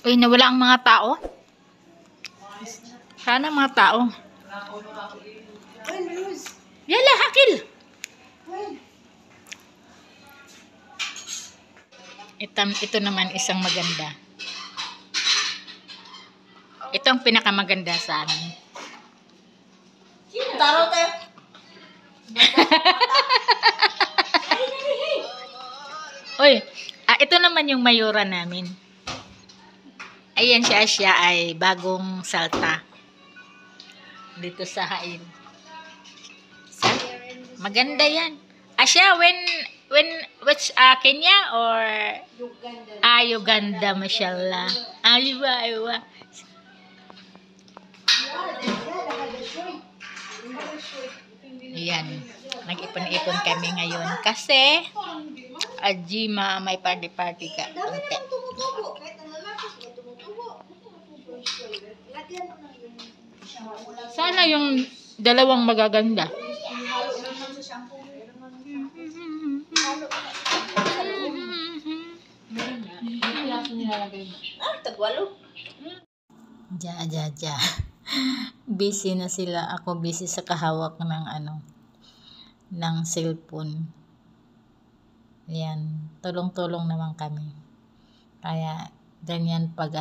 Uy, nawala ang mga tao. Sana mga tao. Yala, hakil. Ito naman isang maganda. Ito ang pinakamaganda sa amin. Taro tayo. Uy, ito naman yung mayura namin. Ayan siya ay bagong salta. Dito sa Hain. Maganda yan. Siya which Kenya or Uganda. Uganda, mashallah. Aywa. Ayan. Nag-ipon-ipon kami ngayon kasi Ajima may party ka. Unti. Sana yung dalawang magaganda. Tagwalo. Ja. Busy na sila. Ako busy sa kahawak ng cellphone. Yan. Tulong-tulong naman kami. Kaya ganyan pag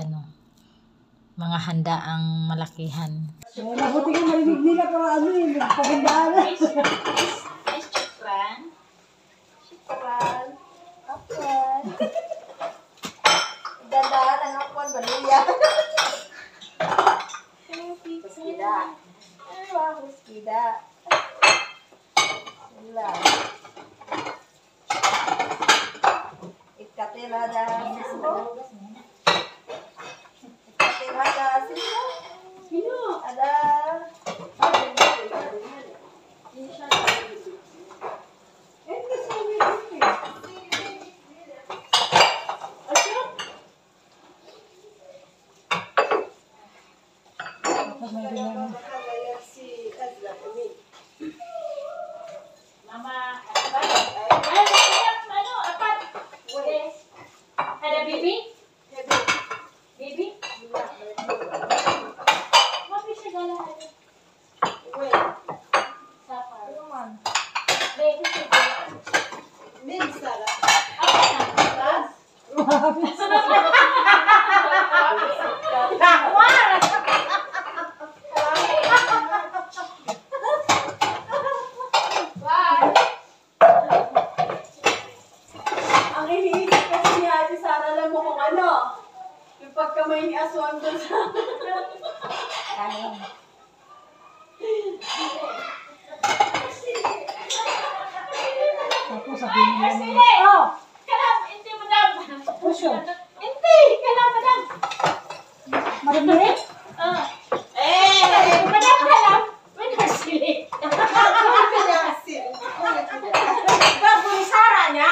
mga handaang malakihan. Mabuti ka marinig nila para pagandaan. Shukran. Dandaan ang akuan baluya. Huskida. Huskida. Sila. Ikatilada sisko. Ikatilada sisko. Ada. Mama, ada bibi? Bibi? Mapi siya gala ada. Sapa? Baby siya gala. Minsala. Apa ang iniisip kasi ni Ate Sara lang mo kung yung pagkamay ni Aswan doon sa Tapos sabihin nila Oh! Kalam! Hindi mo daw! Pusyo. Hindi! Kalam! Madam! Madam na rin? Madam! Kalam! Madam! Sili! Bago ni Sara niya!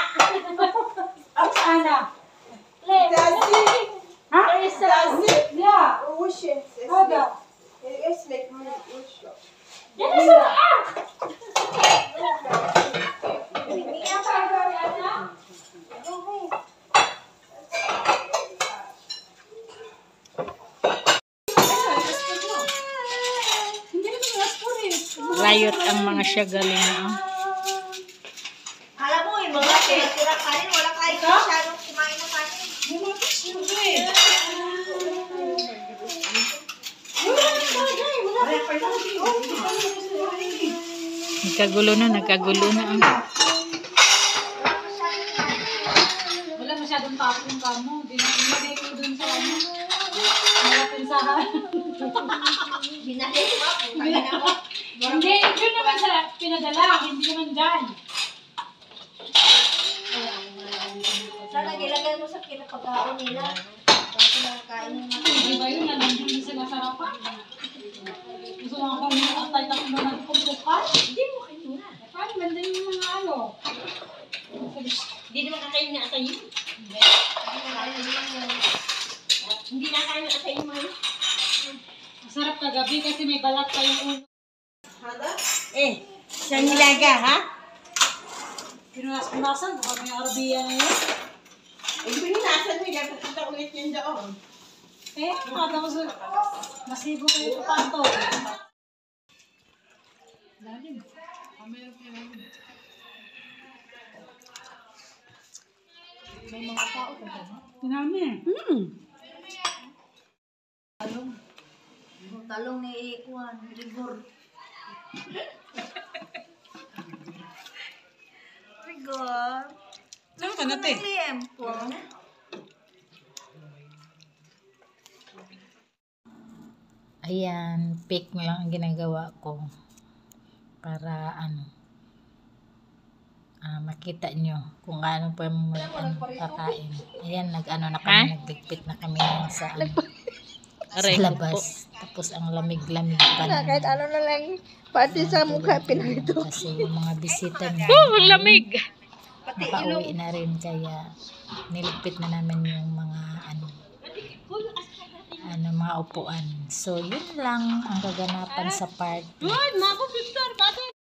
Ang sana. Ha? Yeah. Ada. Yan na sa Hindi nga pa Hindi naman yung aspore. Layot ang mga siya galing. Alam mo, yung mga tira kanin, wala kayo masyadong kumain na kanin. Nagkagulo na. Wala masyadong tapong kamo. Dinagay ko dun sa malapensahan. Binahin ko ba? Binahin ako. Hindi, yun naman sa pinadala. Hindi naman dyan. Sana ilagay mo sa kinapagkaon nila. Para kinakain mo na. Hindi ba yun? Nandun sila sa sarapan. Gusto mo ako ang atay na nagpupukan? Hindi mo kayo na. Paano ganda yung mga Hindi naman kakain na atay yun. Hindi na kain na atay yun mga yun. Masarap kagabi kasi may balat pa yung ulo. Siya nilaga, ha? Pinunas-punasan, baka may Arabiya na yun. Pinunasan mo, dapat kita ulit yun doon. Eh, tapos masibo kayo sa kanto. Lalim. May mga tao pa ba? Tinami. Talong ni Juan, Rigor. Rigor. Saan ka natin? Liempo. Ayan, pick mo lang ang ginagawa ko para makita nyo kung ano pa yung kakain. Ayan, na kami, nagligpit na kami yan sa labas. Tapos ang lamig-lamig pa na. Kahit ano na lang, pati sa mukha pinalito. Kasi yung mga bisita niya, Lamig! nakauwi na rin, kaya niligpit na namin yung mga mga upuan. So, yun lang ang kaganapan sa party. Naku, Victor, bakit?